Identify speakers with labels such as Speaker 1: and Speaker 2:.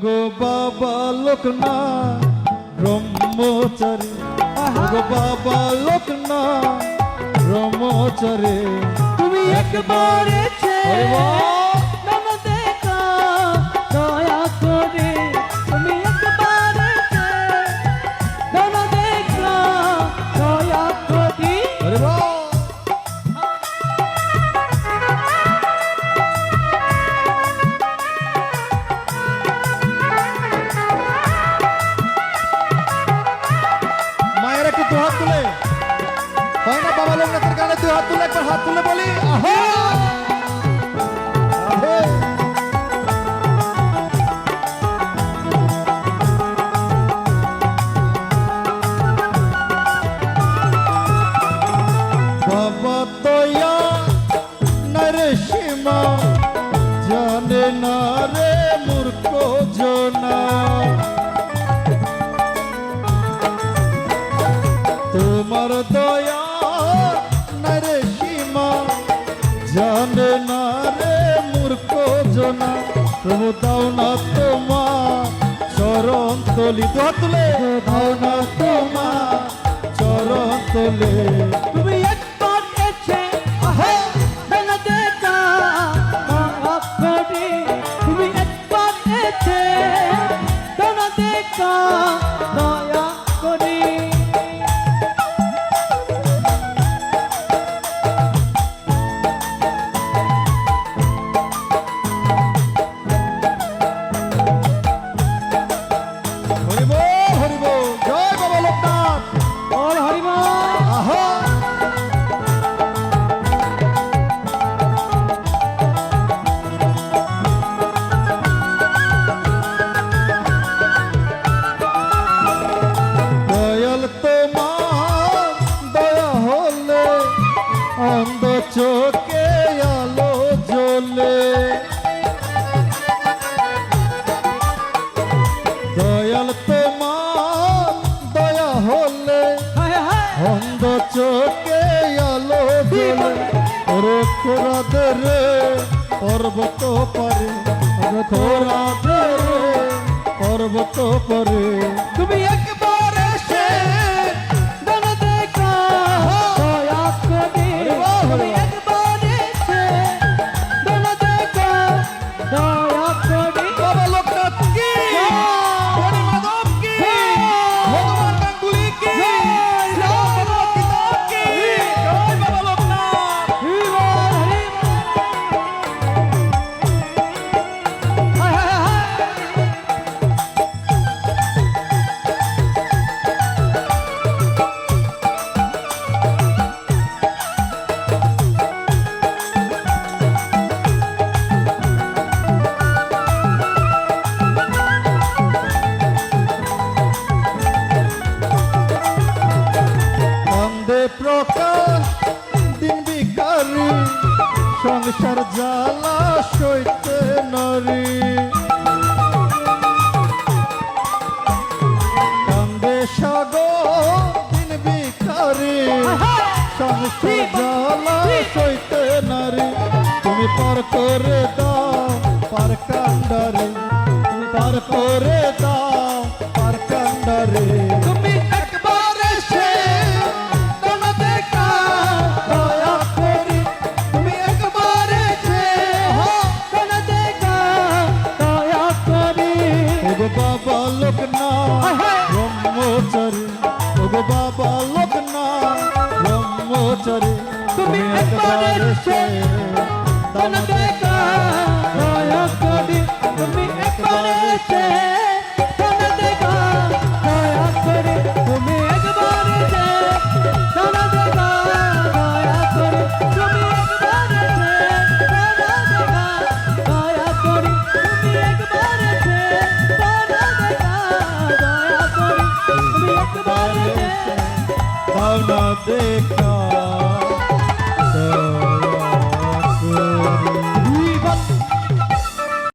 Speaker 1: গো বাবা লোকনাথ ব্রহ্মচারী, গো বাবা লোকনাথ ব্রহ্মচারী,
Speaker 2: তুমি একবার দেখা দয়া করে, তুমি একবার দেখা দয়া করে।
Speaker 1: আরে বাহ! মায়ের একটু দু হাত তুলে হয় না বাবা লোকনাথের গানে দু হাত তুলে, একবার হাত তুলে বলি আহা! আহে! বাবা দয়া নারে সীমা জানে না রে মূর্খ জনা, তোমার দয়া নারে সীমা জানে না রে মূর্খ জনা, প্রভু দাও না তোমার চরণ তলি, দু হাত তুলে দাও না তোমার চরণ তলে।
Speaker 2: তুমি একবার দেখা দয়া করে, তুমি একবার দেখা দয়া করে।
Speaker 1: হরিব হরিব, জয় বাবা লোকনাথ,
Speaker 2: বল হরিব।
Speaker 1: আহা! দয়াল তোমার দয়া হলে অন্ধ চোখে আলো জ্বলে, দয়াল তোমার দয়া হলে অন্ধ চোখে আলো জ্বলে, ওরে খোরাদে রে পর্বত পারে, ওরে খোরাদে রে পর্বত পারে,
Speaker 2: তুমি একবার দেখা দয়া করে, তুমি একবার দেখা দয়া করে।
Speaker 1: বাবা লোকনাথ কি, হরি মাধব কি, ভগবান গাঙ্গুলি কি, শ্রীরাম কিতাব কি, জয় বাবা লোকনাথ। কান্দে প্রকাশ দিন বিকারি, সংসার জ্বালা সইতে নারী, কান্দে সাগর দিন বিকারি, সংসার জ্বালা সইতে নারী, তুমি পার করে দাও পার কান্ডারে, তুমি পার করে দাও পার কান্ডারে,
Speaker 2: তুমি একবার দেখা দয়া করে, তুমি একবার দেখা দয়া করে।
Speaker 1: ওগো বাবা লোকনাথ ব্রহ্মচারী, ওগো বাবা লোকনাথ ব্রহ্মচারী,
Speaker 2: তুমি একবার দেখা দয়া করে, তুমি একবার